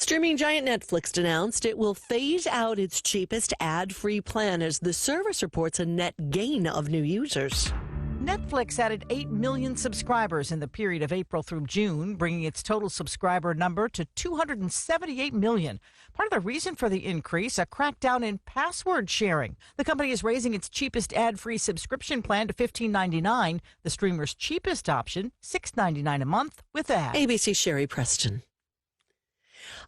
Streaming giant Netflix announced it will phase out its cheapest ad-free plan as the service reports a net gain of new users. Netflix added 8 million subscribers in the period of April through June, bringing its total subscriber number to 278 million. Part of the reason for the increase, a crackdown in password sharing. The company is raising its cheapest ad-free subscription plan to $15.99. The streamer's cheapest option, $6.99 a month with ads. ABC's Sherry Preston.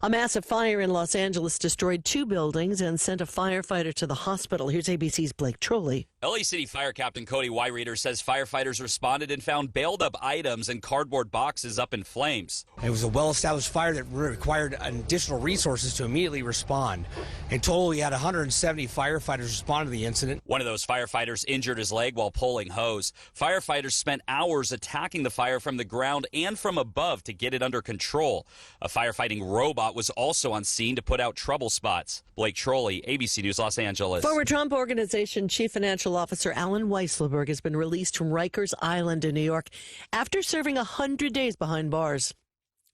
A massive fire in Los Angeles destroyed 2 buildings and sent a firefighter to the hospital. Here's ABC's Blake Trolley. LA City Fire Captain Cody Wyreader says firefighters responded and found bailed-up items and cardboard boxes up in flames. It was a well-established fire that required additional resources to immediately respond. In total, we had 170 firefighters respond to the incident. One of those firefighters injured his leg while pulling hose. Firefighters spent hours attacking the fire from the ground and from above to get it under control. A firefighting robot was also on scene to put out trouble spots. Blake Trolley, ABC News, Los Angeles. Former Trump Organization Chief Financial Officer Alan Weisselberg has been released from Rikers Island in New York after serving 100 days behind bars.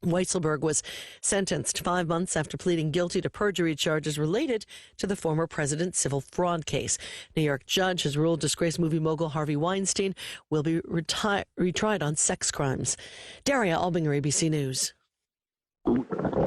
Weisselberg was sentenced 5 months after pleading guilty to perjury charges related to the former president's civil fraud case. New York judge has ruled disgraced movie mogul Harvey Weinstein will be retried on sex crimes. Daria Albinger, ABC News.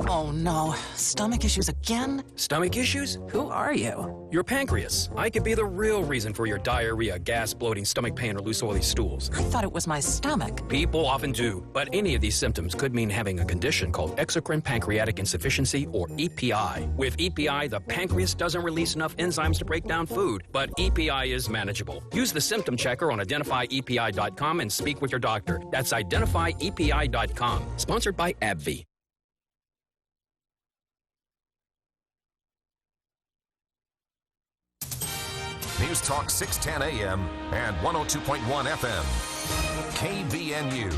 Oh no, stomach issues again? Stomach issues? Who are you? Your pancreas. I could be the real reason for your diarrhea, gas, bloating, stomach pain, or loose oily stools. I thought it was my stomach. People often do, but any of these symptoms could mean having a condition called exocrine pancreatic insufficiency, or EPI. With EPI, the pancreas doesn't release enough enzymes to break down food, but EPI is manageable. Use the symptom checker on identifyepi.com and speak with your doctor. That's identifyepi.com. Sponsored by AbbVie. News Talk 610 AM and 102.1 FM. KVNU.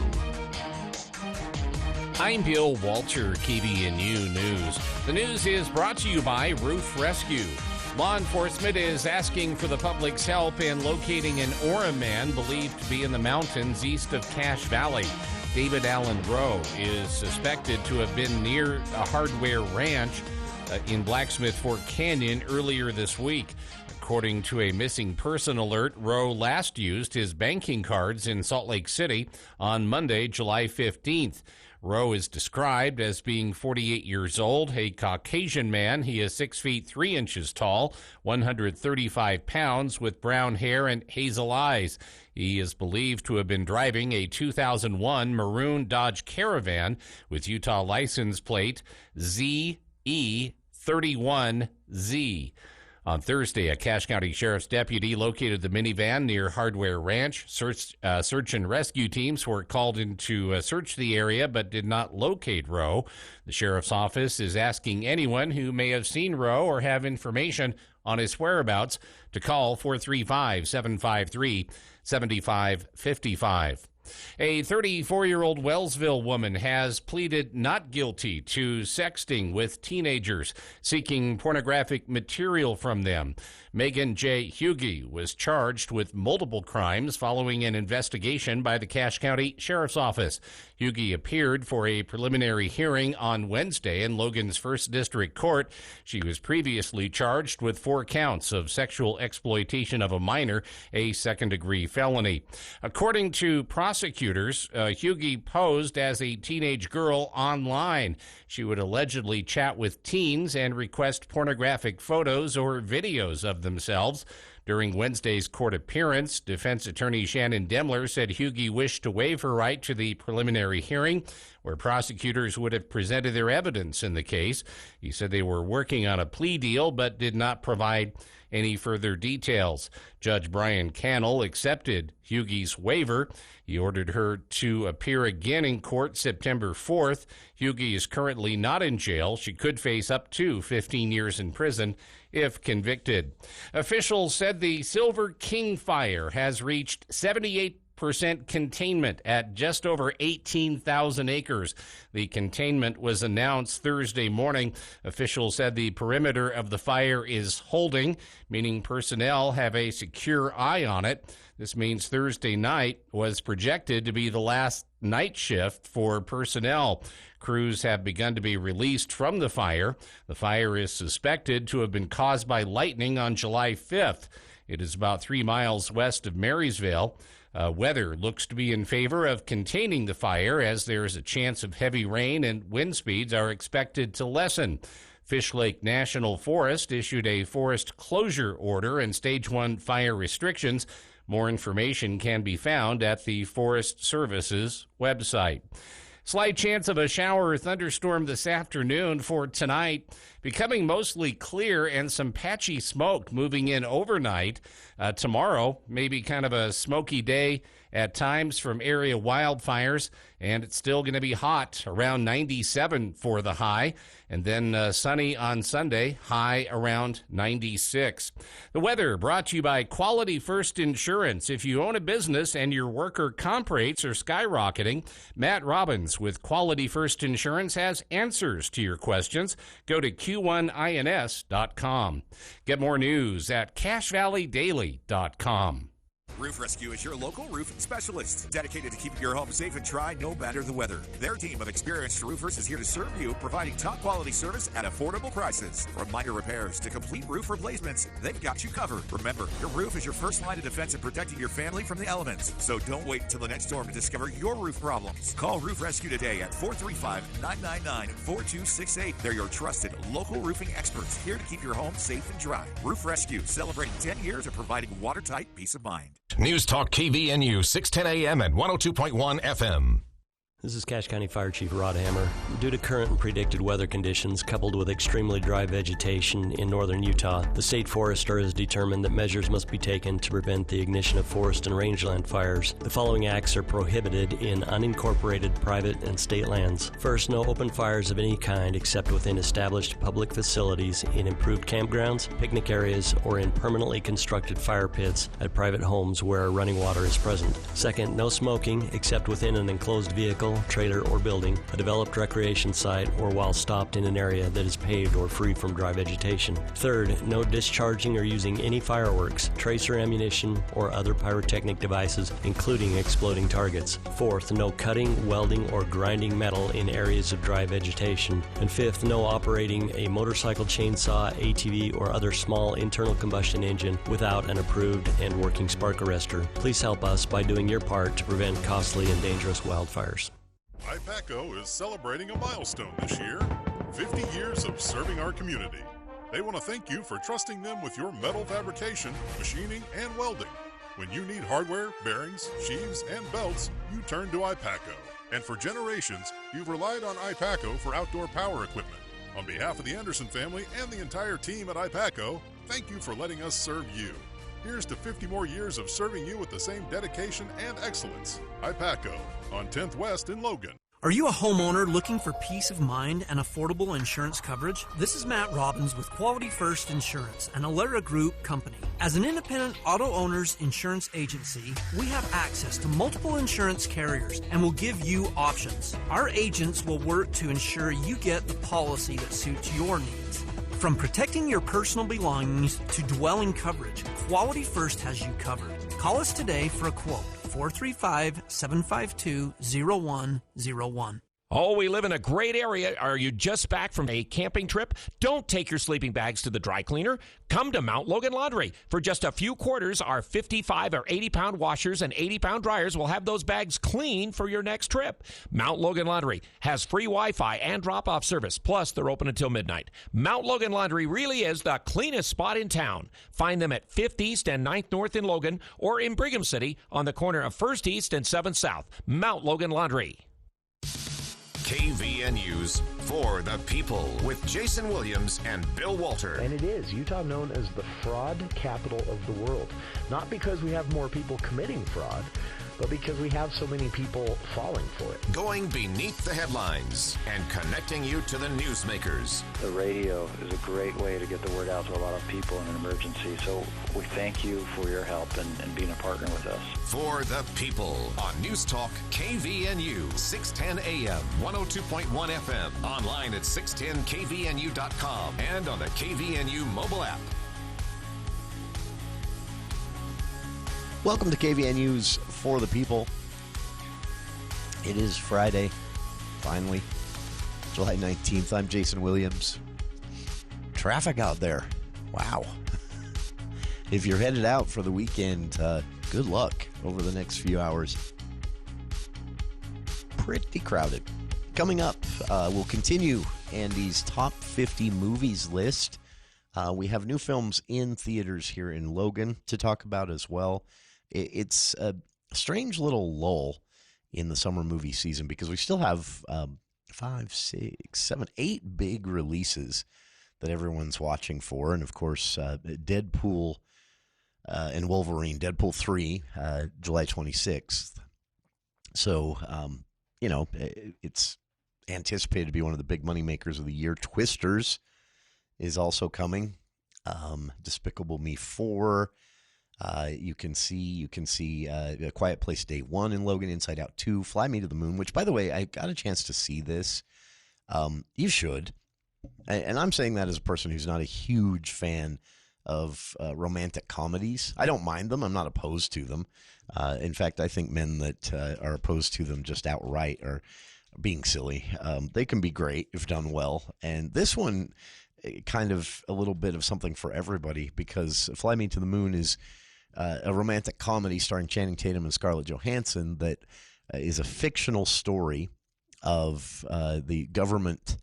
I'm Bill Walter, KVNU News. The news is brought to you by Roof Rescue. Law enforcement is asking for the public's help in locating an Aura man believed to be in the mountains east of Cache Valley. David Allen Rowe is suspected to have been near a hardware ranch in Blacksmith Fork Canyon earlier this week. According to a missing person alert, Rowe last used his banking cards in Salt Lake City on Monday, July 15th. Rowe is described as being 48 years old, a Caucasian man. He is 6 feet 3 inches tall, 135 pounds, with brown hair and hazel eyes. He is believed to have been driving a 2001 maroon Dodge Caravan with Utah license plate ZE31Z. On Thursday, a Cache County Sheriff's deputy located the minivan near Hardware Ranch. Search and rescue teams were called in to search the area but did not locate Rowe. The sheriff's office is asking anyone who may have seen Rowe or have information on his whereabouts to call 435-753-7555. A 34-year-old Wellsville woman has pleaded not guilty to sexting with teenagers, seeking pornographic material from them. Megan J. Hughey was charged with multiple crimes following an investigation by the Cache County Sheriff's Office. Hughey appeared for a preliminary hearing on Wednesday in Logan's 1st District Court. She was previously charged with 4 counts of sexual exploitation of a minor, a second-degree felony. According to prosecutors, Hughey posed as a teenage girl online. She would allegedly chat with teens and request pornographic photos or videos of themselves. During Wednesday's court appearance, defense attorney Shannon Demler said Hughey wished to waive her right to the preliminary hearing, where prosecutors would have presented their evidence in the case. He said they were working on a plea deal but did not provide any further details. Judge Brian Cannell accepted Hughey's waiver. He ordered her to appear again in court September 4th. Hughey is currently not in jail. She could face up to 15 years in prison if convicted. Officials said the Silver King fire has reached 78% 100% containment at just over 18,000 acres. The containment was announced Thursday morning. Officials said the perimeter of the fire is holding, meaning personnel have a secure eye on it. This means Thursday night was projected to be the last night shift for personnel. Crews have begun to be released from the fire. The fire is suspected to have been caused by lightning on July 5th. It is about 3 miles west of Marysville. Weather looks to be in favor of containing the fire, as there is a chance of heavy rain and wind speeds are expected to lessen. Fish Lake National Forest issued a forest closure order and Stage 1 fire restrictions. More information can be found at the Forest Service's website. Slight chance of a shower or thunderstorm this afternoon for tonight, becoming mostly clear and some patchy smoke moving in overnight. Tomorrow, maybe kind of a smoky day at times from area wildfires, and it's still going to be hot, around 97 for the high, and then sunny on Sunday, high around 96. The weather brought to you by Quality First Insurance. If you own a business and your worker comp rates are skyrocketing, Matt Robbins with Quality First Insurance has answers to your questions. Go to q1ins.com. Get more news at cashvalleydaily.com. Roof Rescue is your local roofing specialist, dedicated to keeping your home safe and dry no matter the weather. Their team of experienced roofers is here to serve you, providing top-quality service at affordable prices. From minor repairs to complete roof replacements, they've got you covered. Remember, your roof is your first line of defense in protecting your family from the elements. So don't wait until the next storm to discover your roof problems. Call Roof Rescue today at 435-999-4268. They're your trusted local roofing experts, here to keep your home safe and dry. Roof Rescue, celebrating 10 years of providing watertight peace of mind. News Talk KVNU 610 AM and 102.1 FM. This is Cache County Fire Chief Rod Hammer. Due to current and predicted weather conditions coupled with extremely dry vegetation in northern Utah, the state forester has determined that measures must be taken to prevent the ignition of forest and rangeland fires. The following acts are prohibited in unincorporated private and state lands. First, no open fires of any kind except within established public facilities, in improved campgrounds, picnic areas, or in permanently constructed fire pits at private homes where running water is present. Second, no smoking except within an enclosed vehicle, trailer, or building, a developed recreation site, or while stopped in an area that is paved or free from dry vegetation. Third, no discharging or using any fireworks, tracer ammunition, or other pyrotechnic devices, including exploding targets. Fourth, no cutting, welding, or grinding metal in areas of dry vegetation. And fifth, no operating a motorcycle, chainsaw, ATV, or other small internal combustion engine without an approved and working spark arrestor. Please help us by doing your part to prevent costly and dangerous wildfires. IPACO is celebrating a milestone this year, 50 years of serving our community. They want to thank you for trusting them with your metal fabrication, machining, and welding. When you need hardware, bearings, sheaves, and belts, you turn to IPACO. And for generations, you've relied on IPACO for outdoor power equipment. On behalf of the Anderson family and the entire team at IPACO, thank you for letting us serve you. Here's to 50 more years of serving you with the same dedication and excellence. IPACO on 10th West in Logan. Are you a homeowner looking for peace of mind and affordable insurance coverage? This is Matt Robbins with Quality First Insurance, an Alera Group company. As an independent auto owner's insurance agency, we have access to multiple insurance carriers and will give you options. Our agents will work to ensure you get the policy that suits your needs. From protecting your personal belongings to dwelling coverage, Quality First has you covered. Call us today for a quote. 435-752-0101. Oh, we live in a great area. Are you just back from a camping trip? Don't take your sleeping bags to the dry cleaner. Come to Mount Logan Laundry. For just a few quarters, our 55 or 80-pound washers and 80-pound dryers will have those bags clean for your next trip. Mount Logan Laundry has free Wi-Fi and drop-off service. Plus, they're open until midnight. Mount Logan Laundry really is the cleanest spot in town. Find them at 5th East and 9th North in Logan or in Brigham City on the corner of 1st East and 7th South. Mount Logan Laundry. KVNU's For the People with Jason Williams and Bill Walter. And it is Utah known as the fraud capital of the world. Not because we have more people committing fraud, but because we have so many people falling for it. Going beneath the headlines and connecting you to the newsmakers. The radio is a great way to get the word out to a lot of people in an emergency, so we thank you for your help and being a partner with us. For the people on News Talk KVNU, 610 AM, 102.1 FM, online at 610kvnu.com, and on the KVNU mobile app. Welcome to KVNU's For the People. It is Friday, finally, July 19th. I'm Jason Williams. Traffic out there. Wow. If you're headed out for the weekend, good luck over the next few hours. Pretty crowded. Coming up, we'll continue Andy's top 50 movies list. We have new films in theaters here in Logan to talk about as well. It's a strange little lull in the summer movie season because we still have 5, 6, 7, 8 big releases that everyone's watching for. And, of course, Deadpool and Wolverine, Deadpool 3, July 26th. So, it's anticipated to be one of the big money makers of the year. Twisters is also coming. Despicable Me 4. You can see A Quiet Place Day 1 in Logan, Inside Out 2, Fly Me to the Moon, which, by the way, I got a chance to see this. You should. And I'm saying that as a person who's not a huge fan of romantic comedies. I don't mind them. I'm not opposed to them. In fact, I think men that are opposed to them just outright are being silly. They can be great if done well. And this one, kind of a little bit of something for everybody, because Fly Me to the Moon is a romantic comedy starring Channing Tatum and Scarlett Johansson that is a fictional story of the government,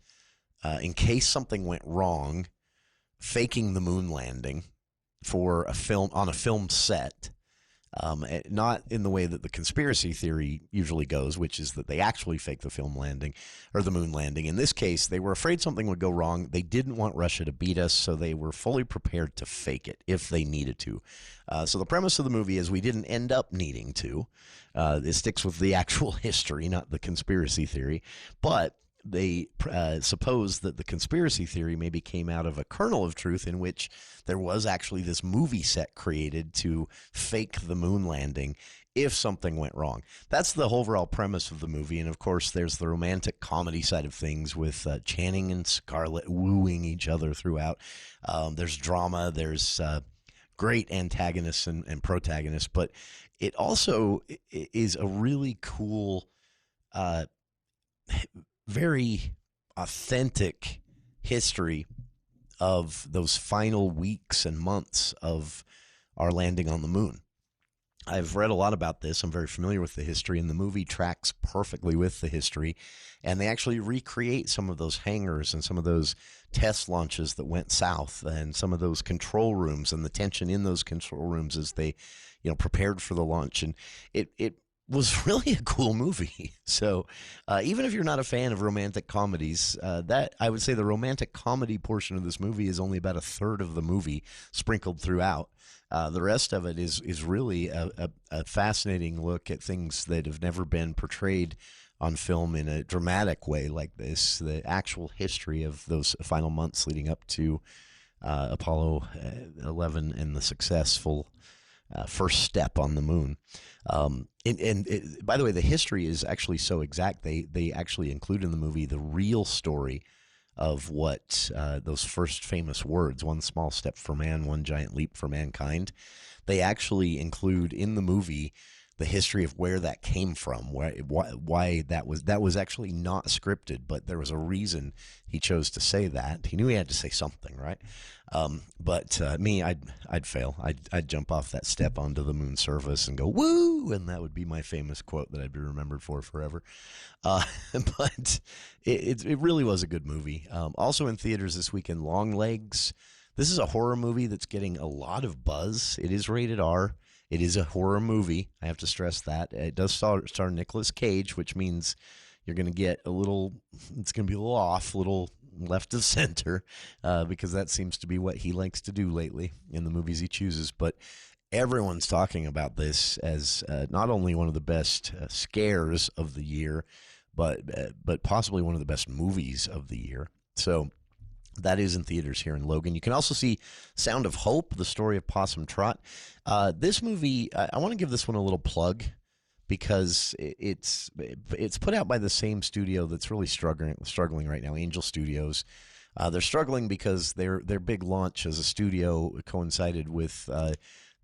in case something went wrong, faking the moon landing for a film on a film set. Not in the way that the conspiracy theory usually goes, which is that they actually faked the film landing or the moon landing. In this case, they were afraid something would go wrong. They didn't want Russia to beat us, so they were fully prepared to fake it if they needed to. So the premise of the movie is we didn't end up needing to. It sticks with the actual history, not the conspiracy theory. But they suppose that the conspiracy theory maybe came out of a kernel of truth in which there was actually this movie set created to fake the moon landing if something went wrong. That's the overall premise of the movie. And, of course, there's the romantic comedy side of things with Channing and Scarlett wooing each other throughout. There's drama. There's great antagonists and protagonists. But it also is a really cool very authentic history of those final weeks and months of our landing on the moon. I've read a lot about this. I'm very familiar with the history, and the movie tracks perfectly with the history. And they actually recreate some of those hangars and some of those test launches that went south, and some of those control rooms and the tension in those control rooms as they, prepared for the launch. And it was really a cool movie. So even if you're not a fan of romantic comedies, that I would say the romantic comedy portion of this movie is only about a third of the movie sprinkled throughout. The rest of it is really a fascinating look at things that have never been portrayed on film in a dramatic way like this, the actual history of those final months leading up to Apollo 11 and the successful first step on the moon. By the way, the history is actually so exact. They actually include in the movie the real story of what those first famous words, one small step for man, one giant leap for mankind. They actually include in the movie the history of where that came from, why that was actually not scripted, but there was a reason he chose to say that. He knew he had to say something, right? But me, I'd fail. I'd jump off that step onto the moon surface and go woo, and that would be my famous quote that I'd be remembered for forever. But it really was a good movie. Also in theaters this weekend, Longlegs. This is a horror movie that's getting a lot of buzz. It is rated R. It is a horror movie. I have to stress that. It does star Nicolas Cage, which means you're going to get it's going to be a little off, a little left of center, because that seems to be what he likes to do lately in the movies he chooses. But everyone's talking about this as not only one of the best scares of the year, but possibly one of the best movies of the year. So that is in theaters here in Logan. You can also see Sound of Hope, the story of Possum Trot. This movie, I want to give this one a little plug because it's put out by the same studio that's really struggling right now, Angel Studios. They're struggling because their big launch as a studio coincided with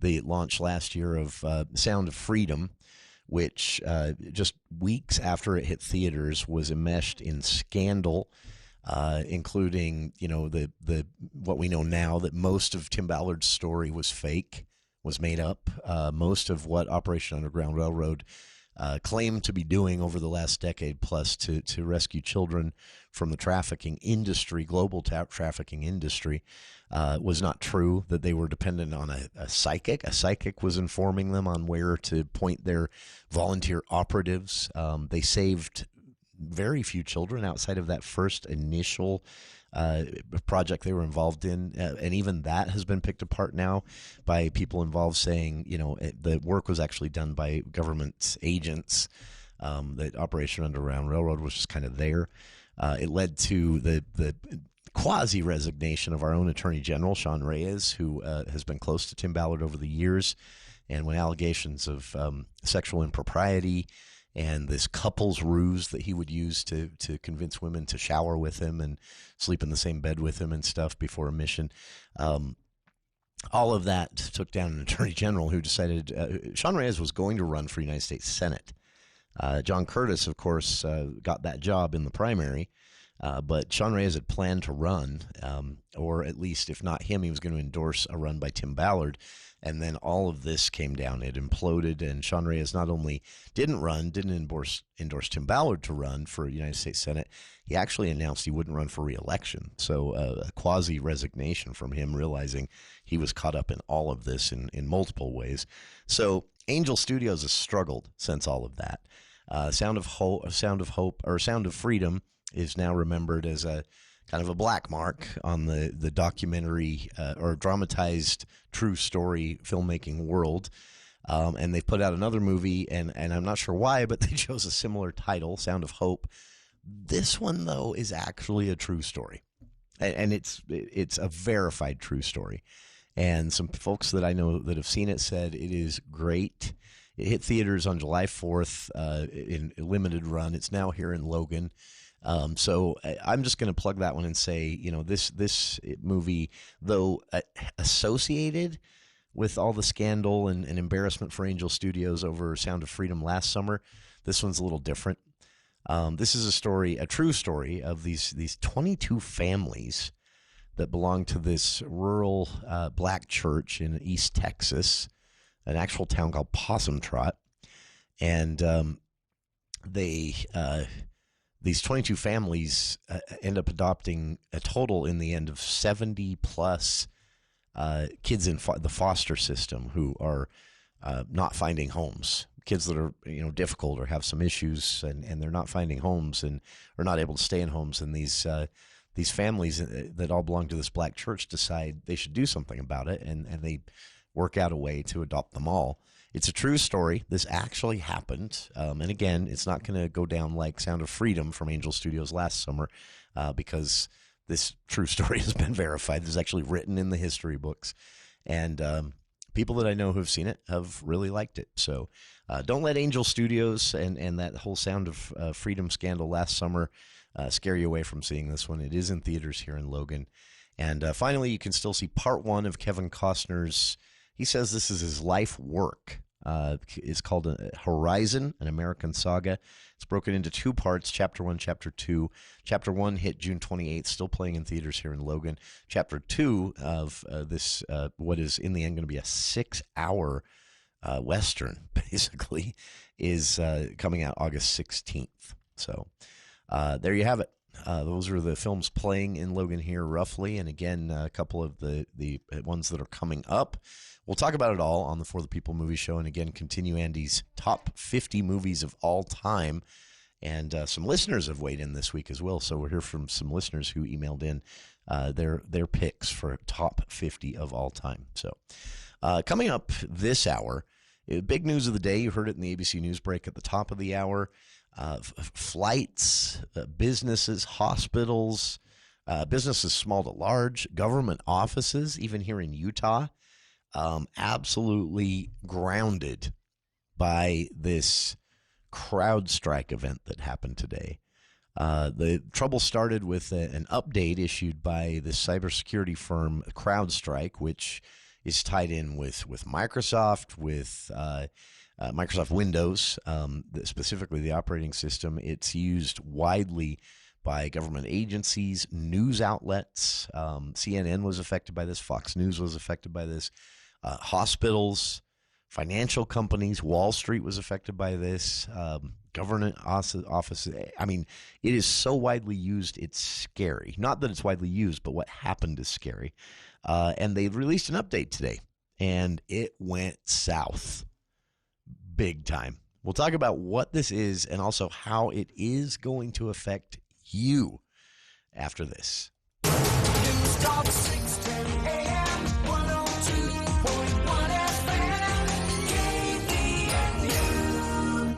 the launch last year of Sound of Freedom, which just weeks after it hit theaters was enmeshed in scandal, including the what we know now, that most of Tim Ballard's story was fake, was made up. Most of what Operation Underground Railroad claimed to be doing over the last decade plus to rescue children from the trafficking industry, global trafficking industry, was not true, that they were dependent on a psychic. A psychic was informing them on where to point their volunteer operatives. They saved very few children outside of that first initial project they were involved in, and even that has been picked apart now by people involved saying, the work was actually done by government agents. That Operation Underground Railroad was just kind of there. It led to the quasi-resignation of our own Attorney General, Sean Reyes, who has been close to Tim Ballard over the years. And when allegations of sexual impropriety and this couple's ruse that he would use to convince women to shower with him and sleep in the same bed with him and stuff before a mission, all of that took down an Attorney General who decided Sean Reyes was going to run for United States Senate. John Curtis, of course, got that job in the primary, but Sean Reyes had planned to run, or at least if not him, he was going to endorse a run by Tim Ballard. And then all of this came down. It imploded, and Sean Reyes not only didn't endorse Tim Ballard to run for United States Senate, he actually announced he wouldn't run for re-election. So a quasi-resignation from him, realizing he was caught up in all of this in multiple ways. So Angel Studios has struggled since all of that. Sound of Hope, or Sound of Freedom is now remembered as a kind of a black mark on the documentary or dramatized true story filmmaking world. And they've put out another movie, and I'm not sure why, but they chose a similar title, Sound of Hope. This one, though, is actually a true story. And it's a verified true story. And some folks that I know that have seen it said it is great. It hit theaters on July 4th in a limited run. It's now here in Logan. So I'm just going to plug that one and say, this movie, though associated with all the scandal and embarrassment for Angel Studios over Sound of Freedom last summer, this one's a little different. This is a true story of these 22 families that belong to this rural black church in East Texas, an actual town called Possum Trot. And these 22 families end up adopting a total in the end of 70 plus kids in the foster system who are not finding homes. Kids that are difficult or have some issues, and they're not finding homes and are not able to stay in homes. And these families that all belong to this black church decide they should do something about it, and they work out a way to adopt them all. It's a true story. This actually happened. And again, it's not going to go down like Sound of Freedom from Angel Studios last summer because this true story has been verified. This is actually written in the history books. And people that I know who have seen it have really liked it. So don't let Angel Studios and that whole Sound of Freedom scandal last summer scare you away from seeing this one. It is in theaters here in Logan. And finally, you can still see part one of Kevin Costner's, he says this is his life work. It's called Horizon, an American Saga. It's broken into two parts, Chapter 1, Chapter 2. Chapter 1 hit June 28th, still playing in theaters here in Logan. Chapter 2 of this, what is in the end going to be a 6-hour Western, basically, is coming out August 16th. So there you have it. Those are the films playing in Logan here roughly. And again, a couple of the ones that are coming up. We'll talk about it all on the For the People movie show. And again, continue Andy's top 50 movies of all time. And some listeners have weighed in this week as well. So we'll hear from some listeners who emailed in their picks for top 50 of all time. So Coming up this hour, big news of the day. You heard it in the ABC News break at the top of the hour. Flights, businesses, hospitals, businesses small to large, government offices, even here in Utah, absolutely grounded by this Crowdstrike event that happened today. The trouble started with an update issued by the cybersecurity firm Crowdstrike, which is tied in with Microsoft, with Microsoft Windows, specifically the operating system. It's used widely by government agencies, news outlets. CNN was affected by this. Fox News was affected by this. Hospitals, financial companies, Wall Street was affected by this. Government offices. I mean, it is so widely used, it's scary. Not that it's widely used, but what happened is scary. And they released an update today, and it went south big time. We'll talk about what this is and also how it is going to affect you after this. News Talk 610 AM, 102.1 FM, KVNU.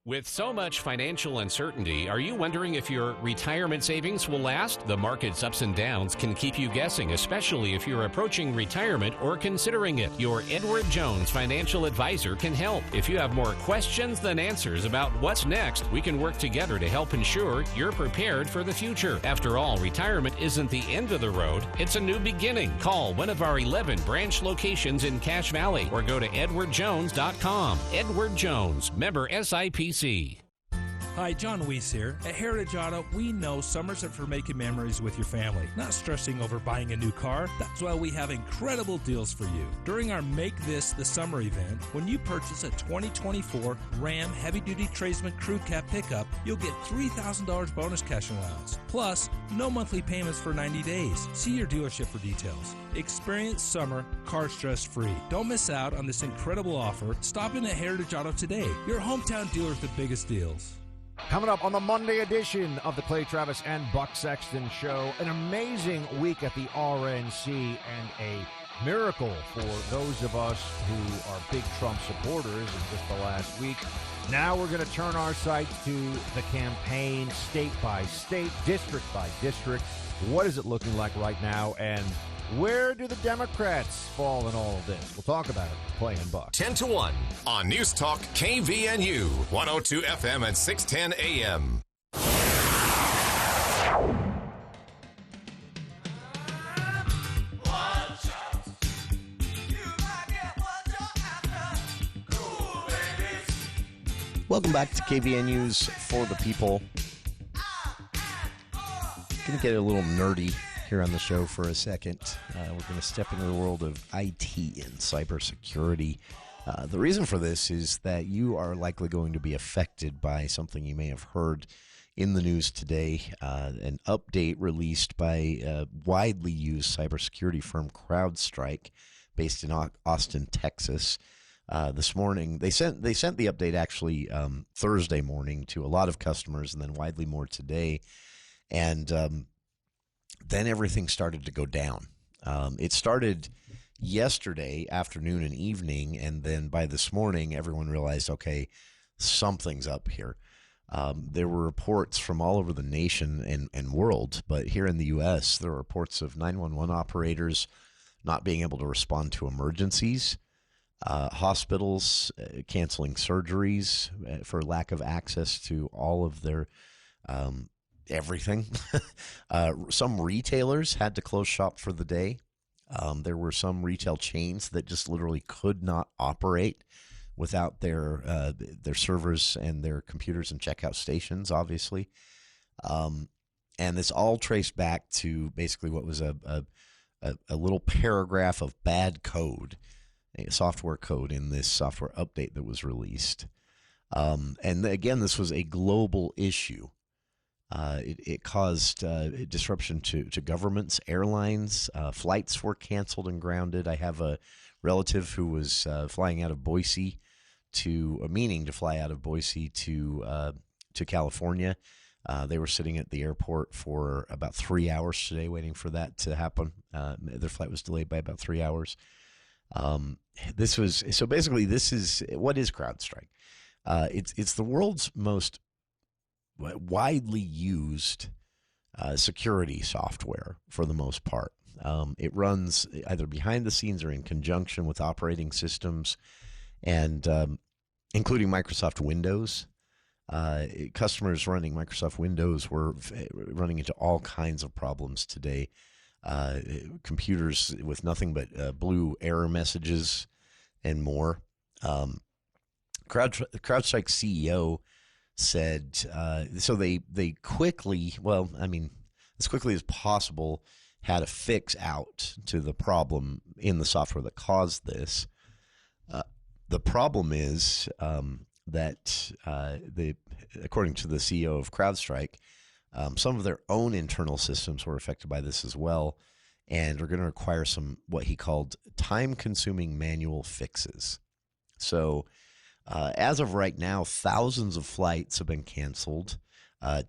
With so much financial uncertainty, are you wondering if your retirement savings will last? The market's ups and downs can keep you guessing, especially if you're approaching retirement or considering it. Your Edward Jones financial advisor can help. If you have more questions than answers about what's next, we can work together to help ensure you're prepared for the future. After all, retirement isn't the end of the road, it's a new beginning. Call one of our 11 branch locations in Cache Valley or go to edwardjones.com. Edward Jones, member SIPC. Hi, John Weiss here. At Heritage Auto, we know summers are for making memories with your family, not stressing over buying a new car. That's why we have incredible deals for you. During our Make This the Summer event, when you purchase a 2024 Ram Heavy-Duty Tradesman Crew Cab pickup, you'll get $3,000 bonus cash allowance. Plus, no monthly payments for 90 days. See your dealership for details. Experience summer car stress-free. Don't miss out on this incredible offer. Stop in at Heritage Auto today. Your hometown dealer with the biggest deals. Coming up on the Monday edition of the Clay Travis and Buck Sexton Show, an amazing week at the RNC and a miracle for those of us who are big Trump supporters in just the last week. Now we're going to turn our sights to the campaign, state by state, district by district. What is it looking like right now, and where do the Democrats fall in all of this? We'll talk about it. Clay and Buck. 10 to 1 on News Talk KVNU, 102 FM and 610 AM. Welcome back to KVNU's For the People. Going to get a little nerdy here on the show for a second. We're going to step into the world of IT and cybersecurity. The reason for this is that you are likely going to be affected by something you may have heard in the news today. An update released by a widely used cybersecurity firm Crowdstrike, based in Austin, Texas. This morning, they sent the update actually Thursday morning to a lot of customers, and then widely more today. And then everything started to go down. It started yesterday afternoon and evening, and then by this morning, everyone realized, okay, something's up here. There were reports from all over the nation and world, but here in the U.S., there were reports of 911 operators not being able to respond to emergencies, hospitals canceling surgeries for lack of access to all of their everything. Some retailers had to close shop for the day. There were some retail chains that just literally could not operate without their servers and their computers and checkout stations, obviously. And this all traced back to basically what was a little paragraph of bad code, a software code in this software update that was released. And again, this was a global issue. It caused disruption to governments, airlines. Flights were canceled and grounded. I have a relative who was flying out of Boise meaning to fly out of Boise to California. They were sitting at the airport for about 3 hours today waiting for that to happen. Their flight was delayed by about 3 hours. This is what is CrowdStrike? It's the world's most widely used security software for the most part. It runs either behind the scenes or in conjunction with operating systems, and including Microsoft Windows. Customers running Microsoft Windows were running into all kinds of problems today. Computers with nothing but blue error messages and more. CrowdStrike CEO said, so they quickly, as quickly as possible, had a fix out to the problem in the software that caused this. The problem is that according to the CEO of CrowdStrike, some of their own internal systems were affected by this as well, and are going to require some what he called time-consuming manual fixes. So as of right now, thousands of flights have been canceled.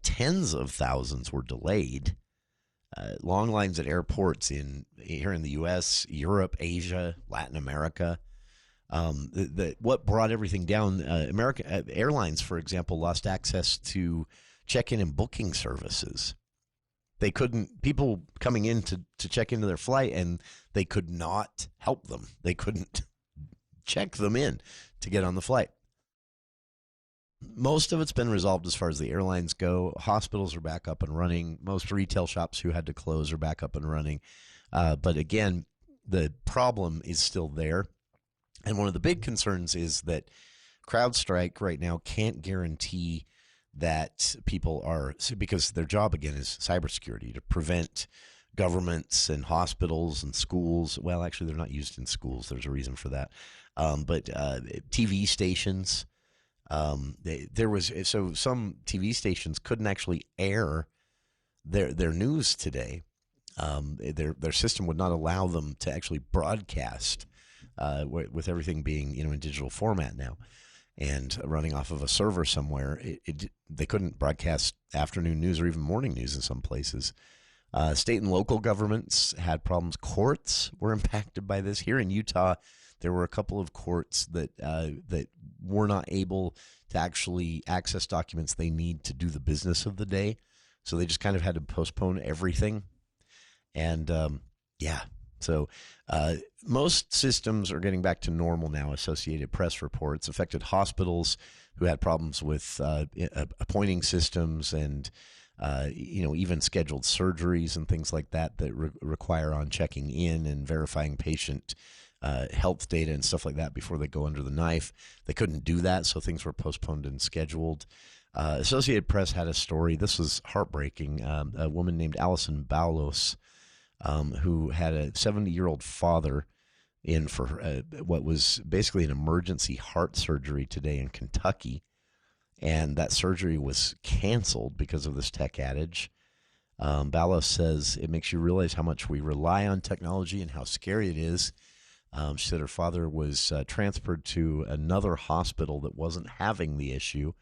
Tens of thousands were delayed. Long lines at airports here in the U.S., Europe, Asia, Latin America. What brought everything down? American Airlines, for example, lost access to check-in and booking services. People coming in to check into their flight, and they could not help them. They couldn't check them in to get on the flight. Most of it's been resolved as far as the airlines go. Hospitals are back up and running. Most retail shops who had to close are back up and running. But again, the problem is still there. And one of the big concerns is that CrowdStrike right now can't guarantee that people are, because their job again is cybersecurity, to prevent governments and hospitals and schools. Well, actually, they're not used in schools. There's a reason for that. But TV stations. Some TV stations couldn't actually air their news today. Their system would not allow them to actually broadcast, with everything being in digital format now and running off of a server somewhere. They couldn't broadcast afternoon news or even morning news in some places. State and local governments had problems. Courts were impacted by this. Here in Utah, there were a couple of courts that were not able to actually access documents they need to do the business of the day. So they just kind of had to postpone everything. And so most systems are getting back to normal now. Associated Press reports affected hospitals who had problems with appointing systems and even scheduled surgeries and things like that require on checking in and verifying patient health data and stuff like that before they go under the knife. They couldn't do that, so things were postponed and scheduled. Associated Press had a story. This was heartbreaking. A woman named Allison Baulos, who had a 70-year-old father in for what was basically an emergency heart surgery today in Kentucky. And that surgery was canceled because of this tech outage. Baulos says it makes you realize how much we rely on technology and how scary it is. She said her father was transferred to another hospital that wasn't having the issue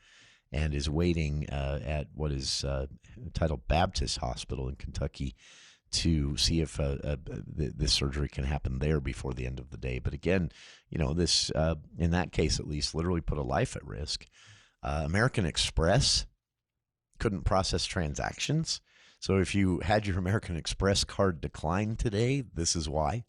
and is waiting at what is titled Baptist Hospital in Kentucky to see if this surgery can happen there before the end of the day. But again, this, in that case at least, literally put a life at risk. American Express couldn't process transactions. So if you had your American Express card declined today, this is why.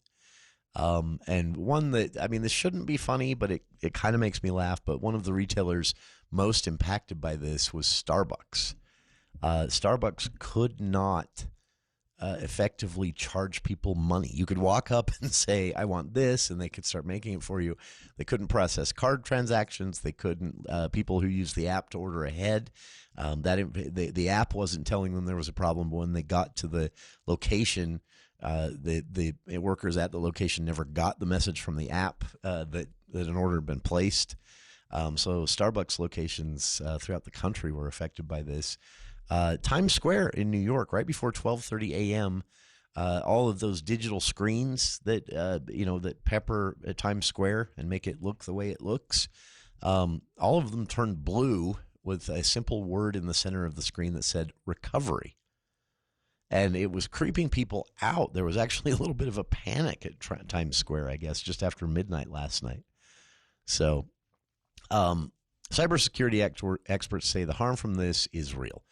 And one that, this shouldn't be funny, but it kind of makes me laugh. But one of the retailers most impacted by this was Starbucks. Starbucks could not effectively charge people money. You could walk up and say, I want this, and they could start making it for you. They couldn't process card transactions. They couldn't, people who use the app to order ahead, the app wasn't telling them there was a problem. But when they got to the location, the workers at the location never got the message from the app that an order had been placed. So Starbucks locations throughout the country were affected by this. Times Square in New York, right before 12:30 a.m., all of those digital screens that that pepper Times Square and make it look the way it looks, all of them turned blue with a simple word in the center of the screen that said recovery. And it was creeping people out. There was actually a little bit of a panic at Times Square, I guess, just after midnight last night. So cybersecurity experts say the harm from this is real.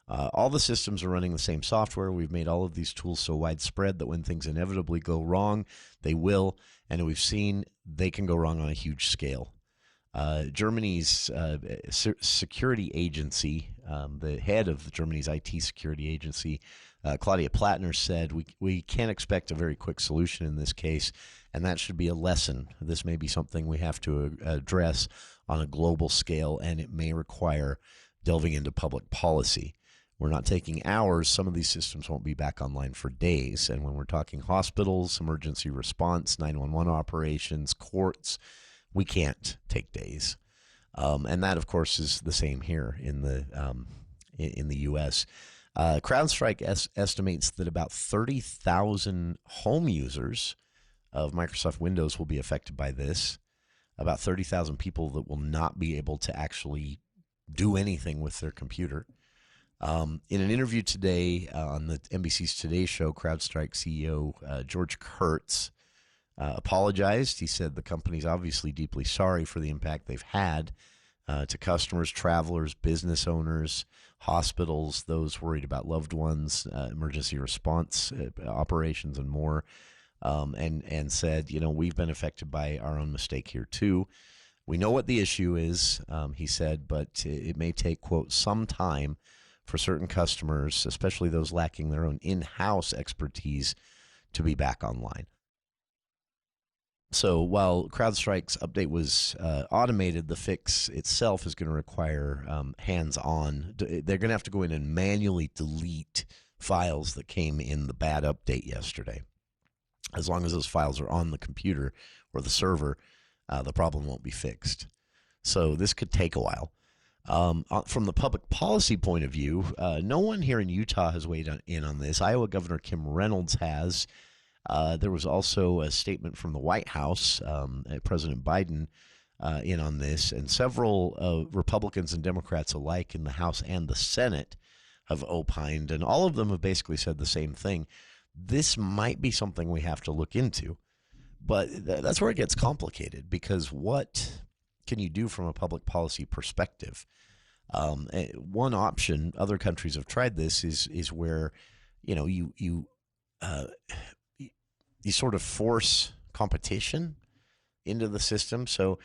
All the systems are running the same software. We've made all of these tools so widespread that when things inevitably go wrong, they will. And we've seen they can go wrong on a huge scale. Germany's security agency, the head of Germany's IT security agency, Claudia Plattner, said we can't expect a very quick solution in this case, and that should be a lesson. This may be something we have to address on a global scale, and it may require delving into public policy. We're not taking hours. Some of these systems won't be back online for days. And when we're talking hospitals, emergency response, 911 operations, courts, we can't take days. And that, of course, is the same here in the U.S. CrowdStrike estimates that about 30,000 home users of Microsoft Windows will be affected by this. About 30,000 people that will not be able to actually do anything with their computer. In an interview today on the NBC's Today Show, CrowdStrike CEO George Kurtz apologized. He said the company's obviously deeply sorry for the impact they've had to customers, travelers, business owners, hospitals, those worried about loved ones, emergency response operations, and more. And said, we've been affected by our own mistake here too. We know what the issue is, he said, but it may take, quote, some time for certain customers, especially those lacking their own in-house expertise, to be back online. So while CrowdStrike's update was automated, the fix itself is going to require hands-on. They're going to have to go in and manually delete files that came in the bad update yesterday. As long as those files are on the computer or the server, the problem won't be fixed. So this could take a while. From the public policy point of view, no one here in Utah has weighed in on this. Iowa Governor Kim Reynolds has. There was also a statement from the White House, President Biden, in on this, and several Republicans and Democrats alike in the House and the Senate have opined, and all of them have basically said the same thing. This might be something we have to look into, but that's where it gets complicated, because what can you do from a public policy perspective? One option, other countries have tried this, is where you sort of force competition into the system. So,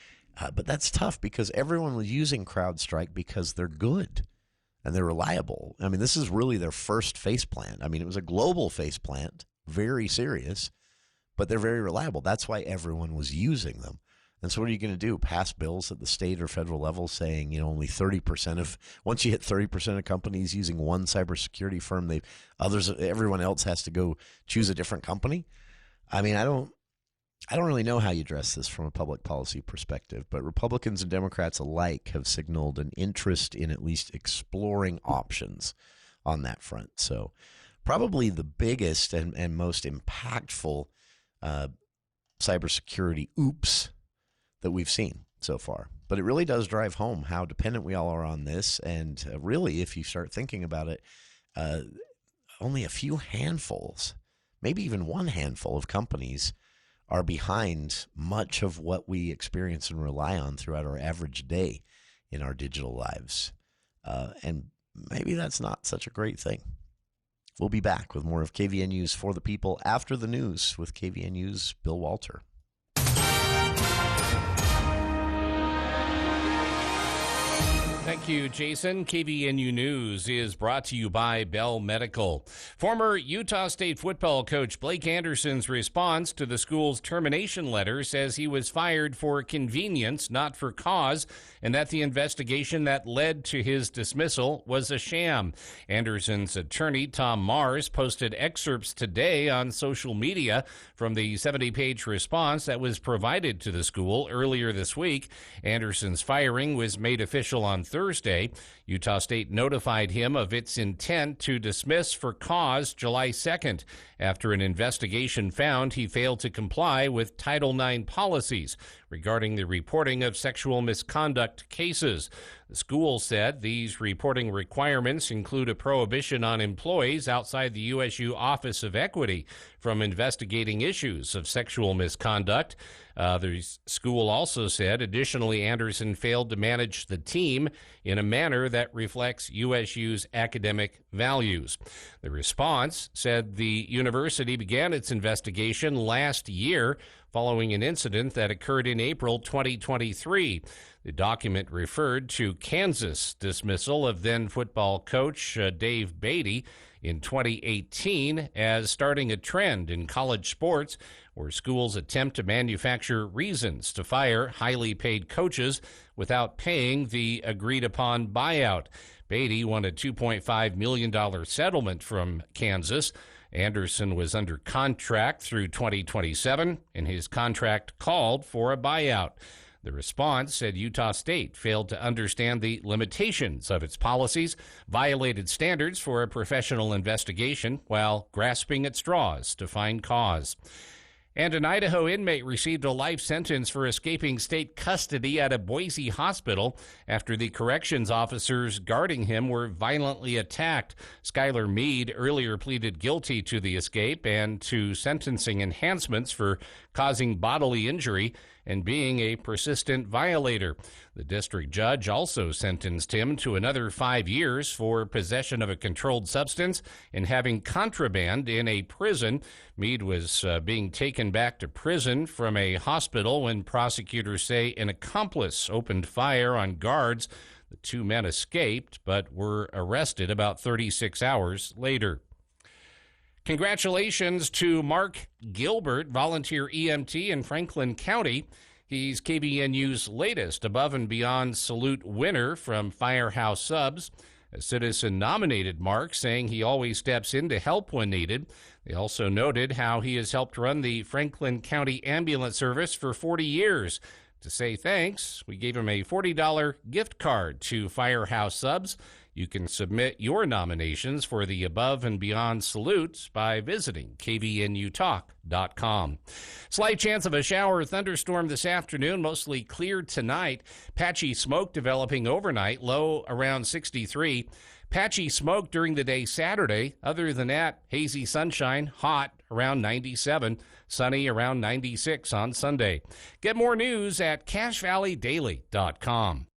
but that's tough because everyone was using CrowdStrike because they're good and they're reliable. I mean, this is really their first face plant. I mean, it was a global face plant, very serious, but they're very reliable. That's why everyone was using them. And so what are you going to do? Pass bills at the state or federal level saying, only 30% of, once you hit 30% of companies using one cybersecurity firm, everyone else has to go choose a different company? I mean, I don't really know how you address this from a public policy perspective, but Republicans and Democrats alike have signaled an interest in at least exploring options on that front. So probably the biggest and most impactful cybersecurity oops that we've seen so far. But it really does drive home how dependent we all are on this. And really, if you start thinking about it, only a few handfuls, maybe even one handful of companies are behind much of what we experience and rely on throughout our average day in our digital lives. And maybe that's not such a great thing. We'll be back with more of KVN News for the People after the news with KVN News' Bill Walter. Thank you, Jason. KVNU News is brought to you by Bell Medical. Former Utah State football coach Blake Anderson's response to the school's termination letter says he was fired for convenience, not for cause, and that the investigation that led to his dismissal was a sham. Anderson's attorney, Tom Mars, posted excerpts today on social media from the 70-page response that was provided to the school earlier this week. Anderson's firing was made official on Thursday. Utah State notified him of its intent to dismiss for cause July 2nd after an investigation found he failed to comply with Title IX policies regarding the reporting of sexual misconduct cases. The school said these reporting requirements include a prohibition on employees outside the USU Office of Equity from investigating issues of sexual misconduct. The school also said, additionally, Anderson failed to manage the team in a manner that reflects USU's academic values. The response said the university began its investigation last year following an incident that occurred in April 2023. The document referred to Kansas' dismissal of then football coach Dave Beatty in 2018 as starting a trend in college sports where schools attempt to manufacture reasons to fire highly paid coaches without paying the agreed-upon buyout. Beatty won a $2.5 million settlement from Kansas. Anderson was under contract through 2027, and his contract called for a buyout. The response said Utah State failed to understand the limitations of its policies, violated standards for a professional investigation, while grasping at straws to find cause. And an Idaho inmate received a life sentence for escaping state custody at a Boise hospital after the corrections officers guarding him were violently attacked. Skylar Mead earlier pleaded guilty to the escape and to sentencing enhancements for causing bodily injury and being a persistent violator. The district judge also sentenced him to another 5 years for possession of a controlled substance and having contraband in a prison. Mead was being taken back to prison from a hospital when prosecutors say an accomplice opened fire on guards. The two men escaped but were arrested about 36 hours later. Congratulations to Mark Gilbert, volunteer EMT in Franklin County. He's KVNU's latest Above and Beyond Salute winner from Firehouse Subs. A citizen nominated Mark, saying he always steps in to help when needed. They also noted how he has helped run the Franklin County Ambulance Service for 40 years. To say thanks, we gave him a $40 gift card to Firehouse Subs. You can submit your nominations for the Above and Beyond Salutes by visiting kvnutalk.com. Slight chance of a shower or thunderstorm this afternoon, mostly clear tonight. Patchy smoke developing overnight, low around 63. Patchy smoke during the day Saturday. Other than that, hazy sunshine, hot around 97, sunny around 96 on Sunday. Get more news at CashValleyDaily.com.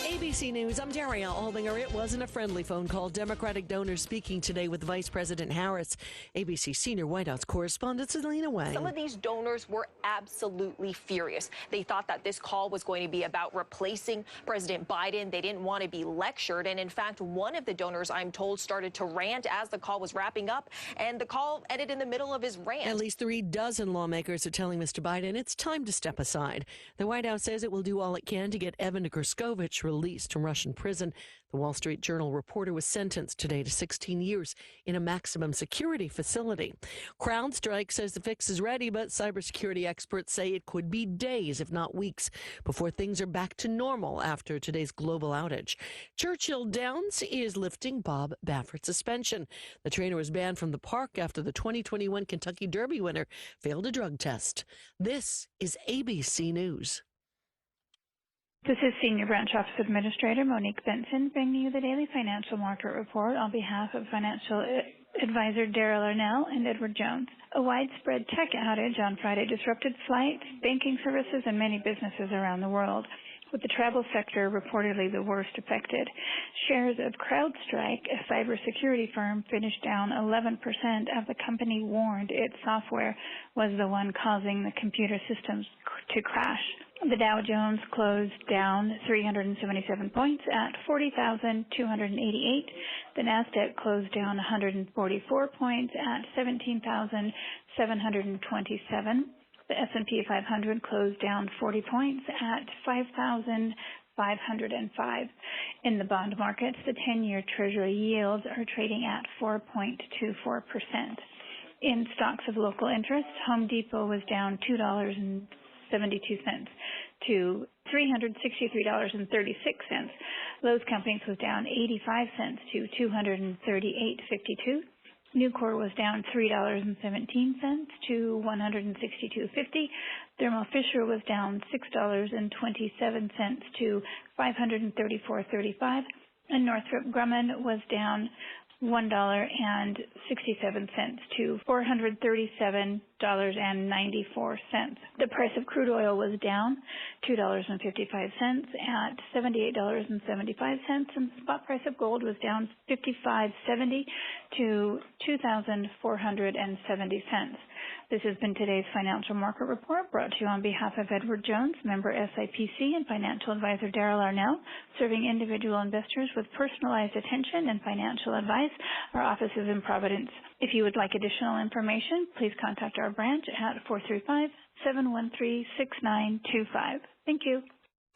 ABC News, I'm Daria Albinger. It wasn't a friendly phone call. Democratic donors speaking today with Vice President Harris. ABC senior White House correspondent Selena Wang. Some of these donors were absolutely furious. They thought that this call was going to be about replacing President Biden. They didn't want to be lectured. And in fact, one of the donors, I'm told, started to rant as the call was wrapping up. And the call ended in the middle of his rant. At least 36 lawmakers are telling Mr. Biden it's time to step aside. The White House says it will do all it can to get Evan Gershkovich released from Russian prison. The Wall Street Journal reporter was sentenced today to 16 years in a maximum security facility. Crowdstrike says the fix is ready, but cybersecurity experts say it could be days, if not weeks, before things are back to normal after today's global outage. Churchill Downs is lifting Bob Baffert's suspension. The trainer was banned from the park after the 2021 Kentucky Derby winner failed a drug test. This is ABC News. This is Senior Branch Office Administrator Monique Benson bringing you the daily financial market report on behalf of Financial Advisor Daryl Arnell and Edward Jones. A widespread tech outage on Friday disrupted flights, banking services, and many businesses around the world, with the travel sector reportedly the worst affected. Shares of Crowdstrike, a cybersecurity firm, finished down 11% as the company warned its software was the one causing the computer systems to crash. The Dow Jones closed down 377 points at 40,288. The Nasdaq closed down 144 points at 17,727. The S&P 500 closed down 40 points at 5,505. In the bond markets, the 10-year Treasury yields are trading at 4.24%. In stocks of local interest, Home Depot was down $2.72 to $363.36. Lowe's Companies was down 85 cents to $238.52. Nucor was down $3.17 to $162.50. Thermo Fisher was down $6.27 to $534.35. And Northrop Grumman was down $1.67 to $437.94. The price of crude oil was down $2.55 at $78.75, and the spot price of gold was down $55.70 to $2,470. This has been today's financial market report, brought to you on behalf of Edward Jones, member SIPC, and financial advisor Daryl Arnell, serving individual investors with personalized attention and financial advice. Our office is in Providence. If you would like additional information, please contact our branch at 435-713-6925. Thank you.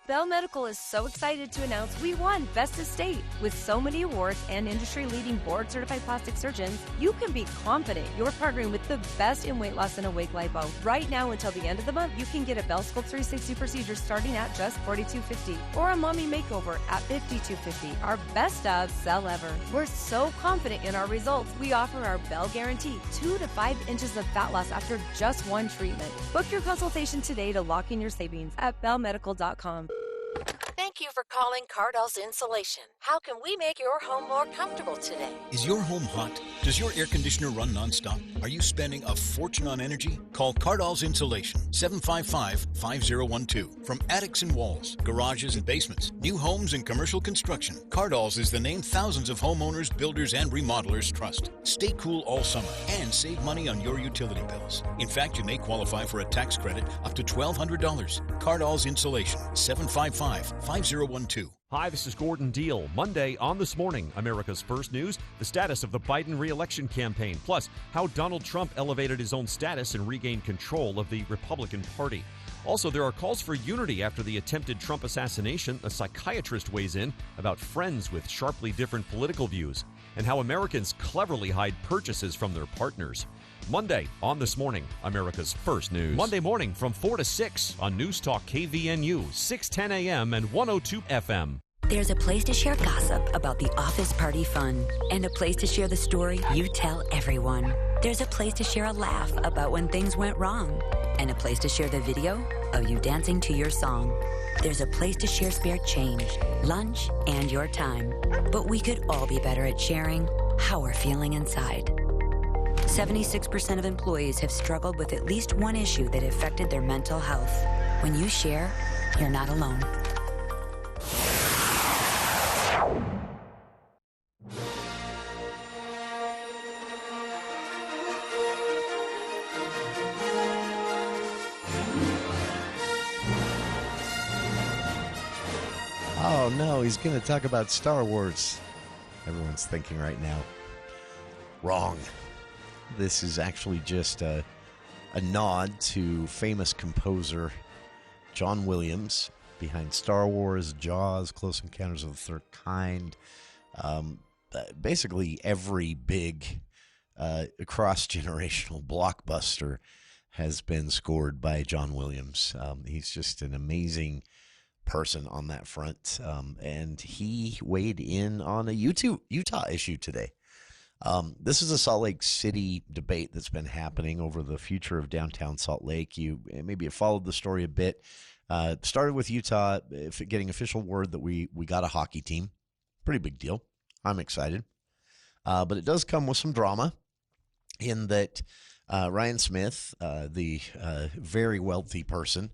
Bell Medical is so excited to announce we won Best of State. With so many awards and industry-leading board-certified plastic surgeons, you can be confident you're partnering with the best in weight loss and awake lipo. Right now until the end of the month, you can get a Bell Sculpt 360 procedure starting at just $42.50 or a mommy makeover at $52.50. Our best of sell ever. We're so confident in our results, we offer our Bell Guarantee, 2 to 5 inches of fat loss after just one treatment. Book your consultation today to lock in your savings at bellmedical.com. Thank you for calling Cardall's Insulation. How can we make your home more comfortable today? Is your home hot? Does your air conditioner run nonstop? Are you spending a fortune on energy? Call Cardall's Insulation, 755-5012. From attics and walls, garages and basements, new homes and commercial construction, Cardall's is the name thousands of homeowners, builders, and remodelers trust. Stay cool all summer and save money on your utility bills. In fact, you may qualify for a tax credit up to $1,200. Cardall's Insulation, 755-5012. Hi, this is Gordon Deal. Monday on This Morning, America's First News, the status of the Biden re-election campaign, plus how Donald Trump elevated his own status and regained control of the Republican Party. Also, there are calls for unity after the attempted Trump assassination. A psychiatrist weighs in about friends with sharply different political views, and how Americans cleverly hide purchases from their partners. Monday on This Morning, America's First News. Monday morning from 4 to 6 on News Talk KVNU, 610 AM and 102 FM. There's a place to share gossip about the office party fun, and a place to share the story you tell everyone. There's a place to share a laugh about when things went wrong, and a place to share the video of you dancing to your song. There's a place to share spare change, lunch, and your time. But we could all be better at sharing how we're feeling inside. 76% of employees have struggled with at least one issue that affected their mental health. When you share, you're not alone. Oh no, he's going to talk about Star Wars. Everyone's thinking right now. Wrong. This is actually just a nod to famous composer John Williams, behind Star Wars, Jaws, Close Encounters of the Third Kind. Basically every big cross-generational blockbuster has been scored by John Williams. He's just an amazing person on that front, and he weighed in on a Utah issue today. This is a Salt Lake City debate that's been happening over the future of downtown Salt Lake. Maybe you followed the story a bit. Started with Utah getting official word that we got a hockey team. Pretty big deal. I'm excited. But it does come with some drama in that Ryan Smith, the very wealthy person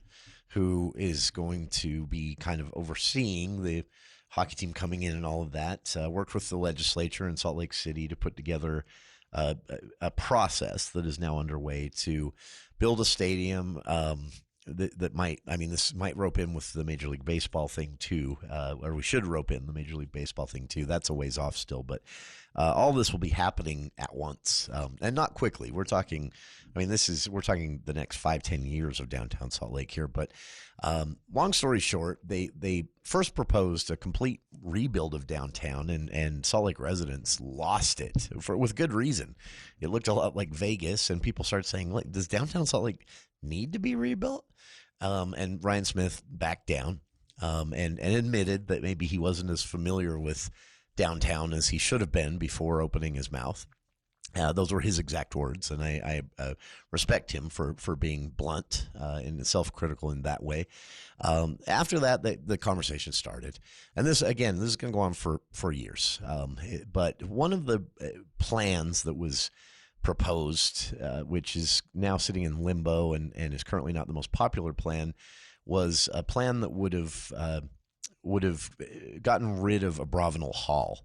who is going to be kind of overseeing the hockey team coming in and all of that, worked with the legislature in Salt Lake City to put together a process that is now underway to build a stadium that might, this might rope in with the Major League Baseball thing too, or we should rope in the Major League Baseball thing too. That's a ways off still, but all this will be happening at once, and not quickly. We're talking, we're talking the next 5-10 years of downtown Salt Lake here, but long story short, they first proposed a complete rebuild of downtown, and Salt Lake residents lost it with good reason. It looked a lot like Vegas, and people started saying, like, does downtown Salt Lake need to be rebuilt? And Ryan Smith backed down and admitted that maybe he wasn't as familiar with downtown as he should have been before opening his mouth. Those were his exact words, and I respect him for being blunt and self-critical in that way. After that, the conversation started, and this is going to go on for years. But one of the plans that was proposed, which is now sitting in limbo and is currently not the most popular plan, was a plan that would have gotten rid of Abravanel Hall.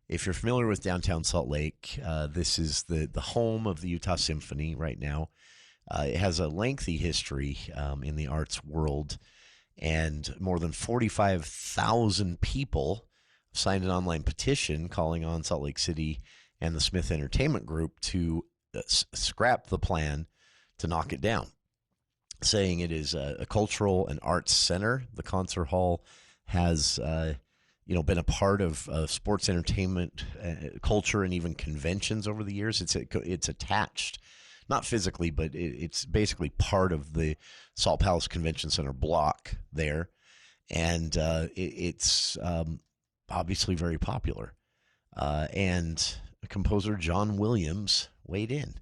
If you're familiar with downtown Salt Lake, this is the home of the Utah Symphony right now. It has a lengthy history in the arts world, and more than 45,000 people signed an online petition calling on Salt Lake City and the Smith Entertainment Group to scrap the plan to knock it down, saying it is a cultural and arts center. The concert hall has been a part of sports entertainment culture and even conventions over the years. It's attached, not physically, but it's basically part of the Salt Palace Convention Center block there, and it's obviously very popular. And composer John Williams weighed in.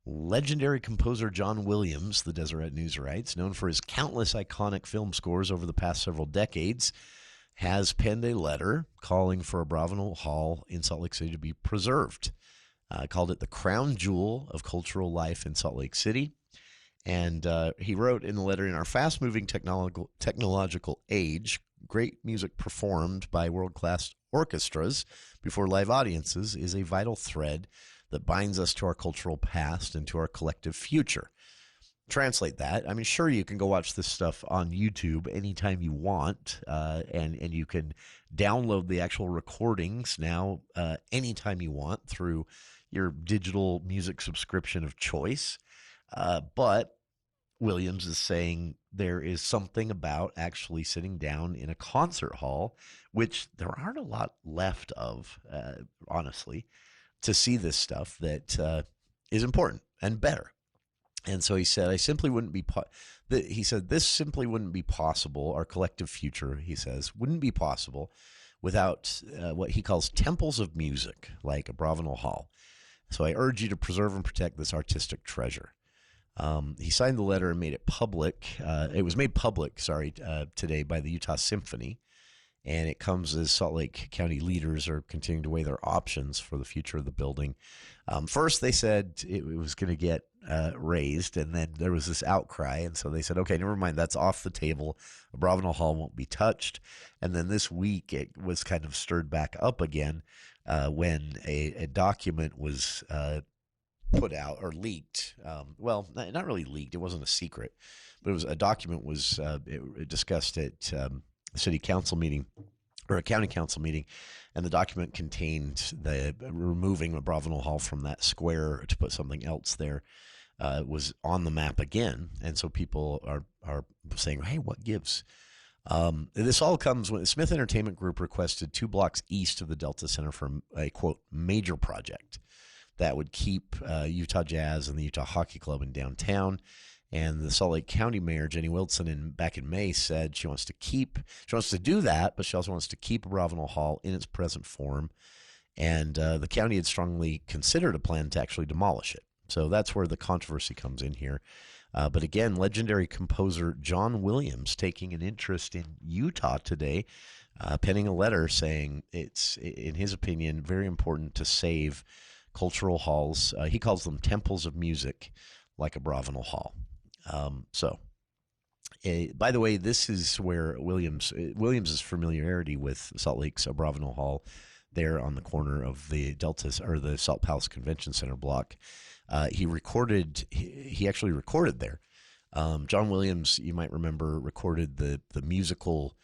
Legendary composer John Williams, the Deseret News writes, known for his countless iconic film scores over the past several decades, has penned a letter calling for Abravanel Hall in Salt Lake City to be preserved. Called it the crown jewel of cultural life in Salt Lake City. And he wrote in the letter, in our fast-moving technological age, great music performed by world-class orchestras before live audiences is a vital thread that binds us to our cultural past and to our collective future. Translate that. I mean, sure, you can go watch this stuff on YouTube anytime you want, and you can download the actual recordings now anytime you want through your digital music subscription of choice. But Williams is saying there is something about actually sitting down in a concert hall, which there aren't a lot left of, honestly, to see this stuff that is important and better. And so he said, this simply wouldn't be possible. Our collective future, he says, wouldn't be possible without what he calls temples of music, like Abravanel Hall. So I urge you to preserve and protect this artistic treasure. He signed the letter and made it public. It was made public, today by the Utah Symphony. And it comes as Salt Lake County leaders are continuing to weigh their options for the future of the building. First, they said it was going to get raised, and then there was this outcry. And so they said, okay, never mind, that's off the table. Abravanel Hall won't be touched. And then this week, it was kind of stirred back up again when a document was put out or leaked. Well, not really leaked. It wasn't a secret, but it was a document was discussed at city council meeting or a county council meeting, and the document contained the removing Abravanel Hall from that square to put something else there was on the map again. And so people are saying, hey, what gives? This all comes when the Smith Entertainment Group requested 2 blocks east of the Delta Center for a, quote, major project that would keep Utah Jazz and the Utah Hockey Club in downtown. And the Salt Lake County Mayor, Jenny Wilson, back in May said she wants to do that, but she also wants to keep Abravanel Hall in its present form. And the county had strongly considered a plan to actually demolish it. So that's where the controversy comes in here. But again, legendary composer John Williams taking an interest in Utah today, penning a letter saying it's, in his opinion, very important to save cultural halls. He calls them temples of music, like Abravanel Hall. By the way, this is where Williams's familiarity with Salt Lake's Abravanel Hall, there on the corner of the Delta or the Salt Palace Convention Center block. He actually recorded there. John Williams, you might remember, recorded the musical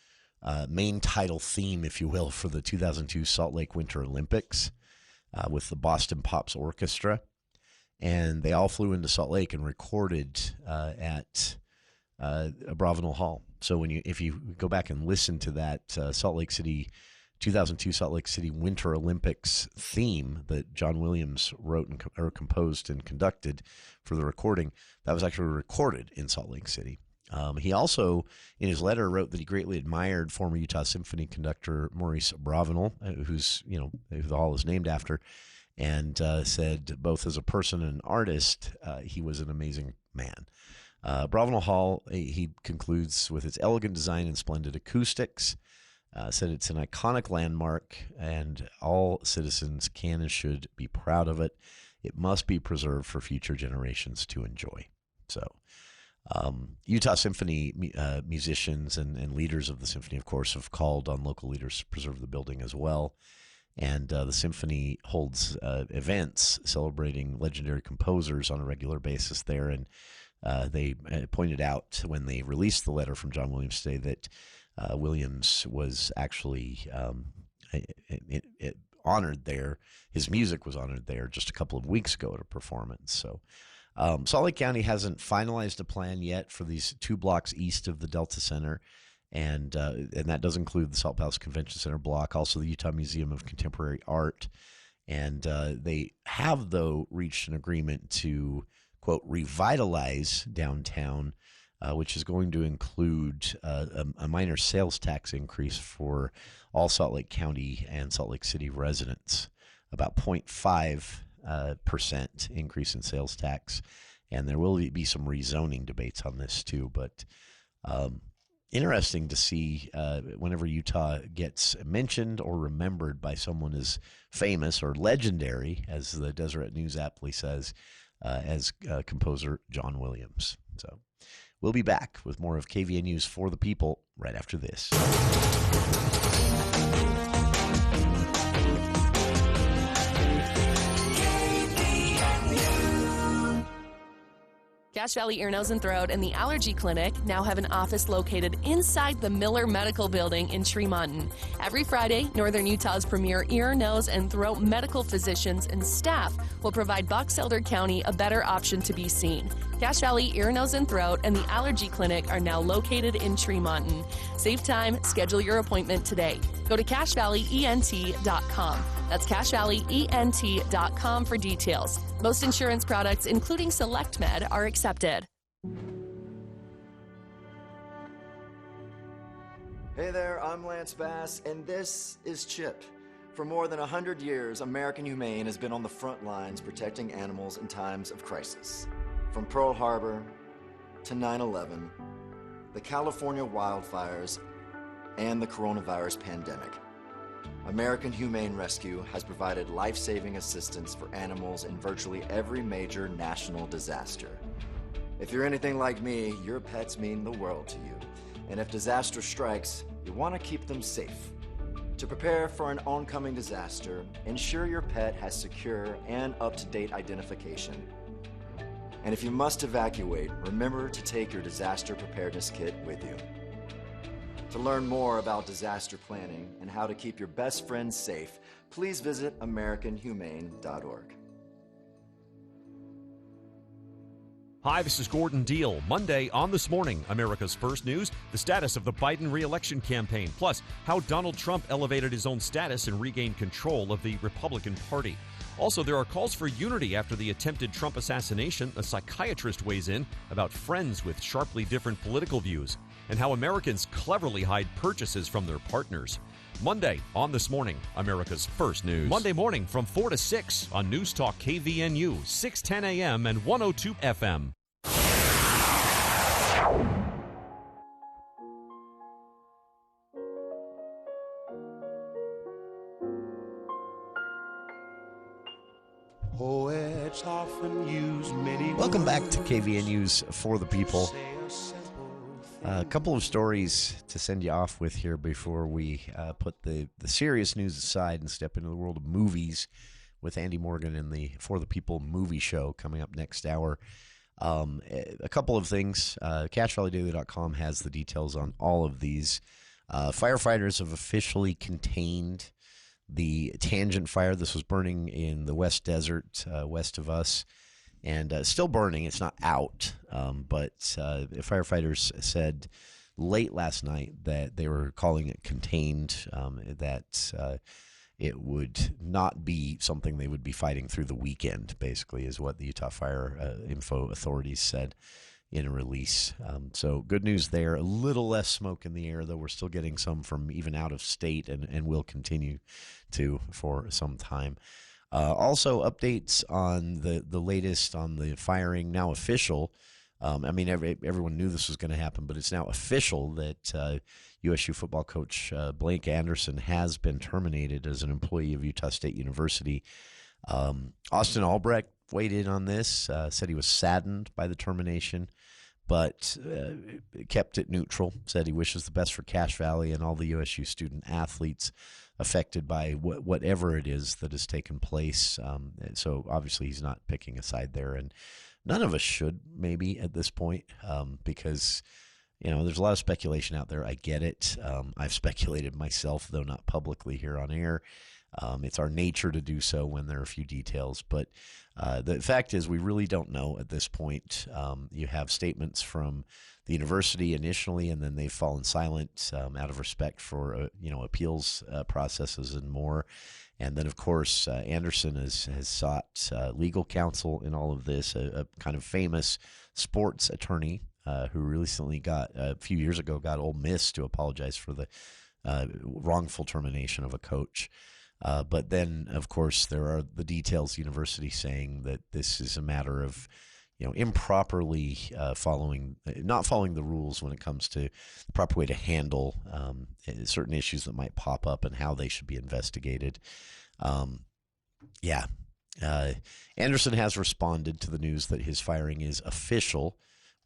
main title theme, if you will, for the 2002 Salt Lake Winter Olympics with the Boston Pops Orchestra. And they all flew into Salt Lake and recorded at Abravanel Hall. So if you go back and listen to that 2002 Salt Lake City Winter Olympics theme that John Williams wrote or composed and conducted for the recording, that was actually recorded in Salt Lake City. He also, in his letter, wrote that he greatly admired former Utah Symphony conductor Maurice Abravanel, who the hall is named after, and said both as a person and an artist, he was an amazing man. Bravenel Hall, he concludes with its elegant design and splendid acoustics. Said it's an iconic landmark, and all citizens can and should be proud of it. It must be preserved for future generations to enjoy. So, Utah Symphony musicians and leaders of the symphony, of course, have called on local leaders to preserve the building as well. And the symphony holds events celebrating legendary composers on a regular basis there. And they pointed out when they released the letter from John Williams today that Williams was actually honored there. His music was honored there just a couple of weeks ago at a performance. So Salt Lake County hasn't finalized a plan yet for these 2 blocks east of the Delta Center. And that does include the Salt Palace Convention Center block, also the Utah Museum of Contemporary Art. And they have, though, reached an agreement to, quote, revitalize downtown, which is going to include a minor sales tax increase for all Salt Lake County and Salt Lake City residents, about 0.5% increase in sales tax. And there will be some rezoning debates on this, too. But interesting to see whenever Utah gets mentioned or remembered by someone as famous or legendary, as the Deseret News aptly says, as composer John Williams. So we'll be back with more of KVNU's For the People right after this. Cache Valley Ear, Nose, and Throat and the Allergy Clinic now have an office located inside the Miller Medical Building in Tremonton. Every Friday, Northern Utah's premier ear, nose, and throat medical physicians and staff will provide Box Elder County a better option to be seen. Cache Valley Ear, Nose, and Throat and the Allergy Clinic are now located in Tremonton. Save time, schedule your appointment today. Go to CacheValleyENT.com. That's CacheValleyENT.com for details. Most insurance products, including SelectMed, are accepted. Hey there, I'm Lance Bass, and this is Chip. For more than 100 years, American Humane has been on the front lines protecting animals in times of crisis. From Pearl Harbor to 9/11, the California wildfires, and the coronavirus pandemic. American Humane Rescue has provided life-saving assistance for animals in virtually every major national disaster. If you're anything like me, your pets mean the world to you. And if disaster strikes, you want to keep them safe. To prepare for an oncoming disaster, ensure your pet has secure and up-to-date identification. And if you must evacuate, remember to take your disaster preparedness kit with you. To learn more about disaster planning and how to keep your best friends safe, please visit AmericanHumane.org. Hi, this is Gordon Deal. Monday on This Morning, America's First News, the status of the Biden re-election campaign, plus how Donald Trump elevated his own status and regained control of the Republican Party. Also, there are calls for unity after the attempted Trump assassination. A psychiatrist weighs in about friends with sharply different political views, and how Americans cleverly hide purchases from their partners. Monday on This Morning, America's First News. Monday morning from 4 to 6 on News Talk KVNU, 610 AM and 102 FM. Poets often use many Welcome back to KVNU's For the People. A couple of stories to send you off with here before we put the serious news aside and step into the world of movies with Andy Morgan and the For the People movie show coming up next hour. A couple of things. CacheValleyDaily.com has the details on all of these. Firefighters have officially contained the Tangent fire. This was burning in the West Desert, west of us. And still burning. It's not out, but firefighters said late last night that they were calling it contained, that it would not be something they would be fighting through the weekend, basically, is what the Utah Fire Info authorities said in a release. So good news there. A little less smoke in the air, though we're still getting some from even out of state and will continue to for some time. Also, updates on the latest on the firing, now official. I mean, everyone knew this was going to happen, but it's now official that USU football coach Blake Anderson has been terminated as an employee of Utah State University. Austin Albrecht weighed in on this, said he was saddened by the termination, but kept it neutral, said he wishes the best for Cache Valley and all the USU student athletes affected by whatever it is that has taken place. So obviously he's not picking a side there, and none of us should maybe at this point, because there's a lot of speculation out there. I get it. I've speculated myself, though not publicly here on air. It's our nature to do so when there are a few details. But the fact is we really don't know at this point. You have statements from the university initially, and then they've fallen silent out of respect for appeals processes and more. And then, of course, Anderson has sought legal counsel in all of this, a kind of famous sports attorney who recently a few years ago, got Ole Miss to apologize for the wrongful termination of a coach. But then, of course, there are the details, university saying that this is a matter of, improperly not following the rules when it comes to the proper way to handle certain issues that might pop up and how they should be investigated. Anderson has responded to the news that his firing is official,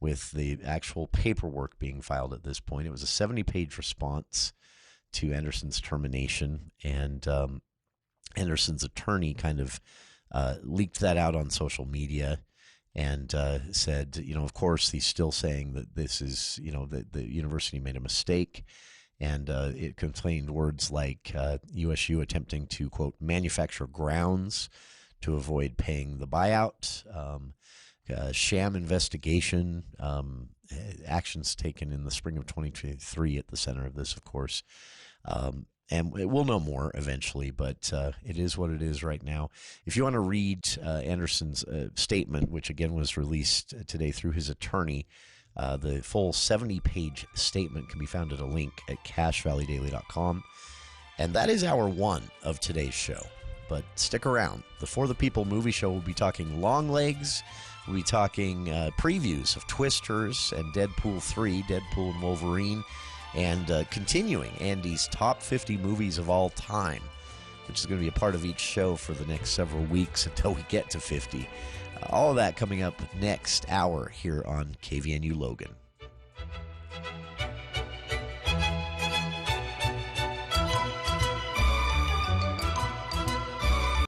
with the actual paperwork being filed at this point. It was a 70-page response to Anderson's termination, and Anderson's attorney kind of leaked that out on social media and said, of course, he's still saying that this is, that the university made a mistake, and it contained words like USU attempting to, quote, manufacture grounds to avoid paying the buyout, sham investigation, actions taken in the spring of 2023 at the center of this, of course. And we'll know more eventually, but it is what it is right now. If you want to read Anderson's statement, which again was released today through his attorney, the full 70-page statement can be found at a link at cachevalleydaily.com. And that is hour one of today's show. But stick around. The For the People movie show will be talking long legs. We'll be talking previews of Twisters and Deadpool 3, Deadpool and Wolverine, and continuing Andy's top 50 movies of all time, which is going to be a part of each show for the next several weeks until we get to 50. All of that coming up next hour here on KVNU Logan.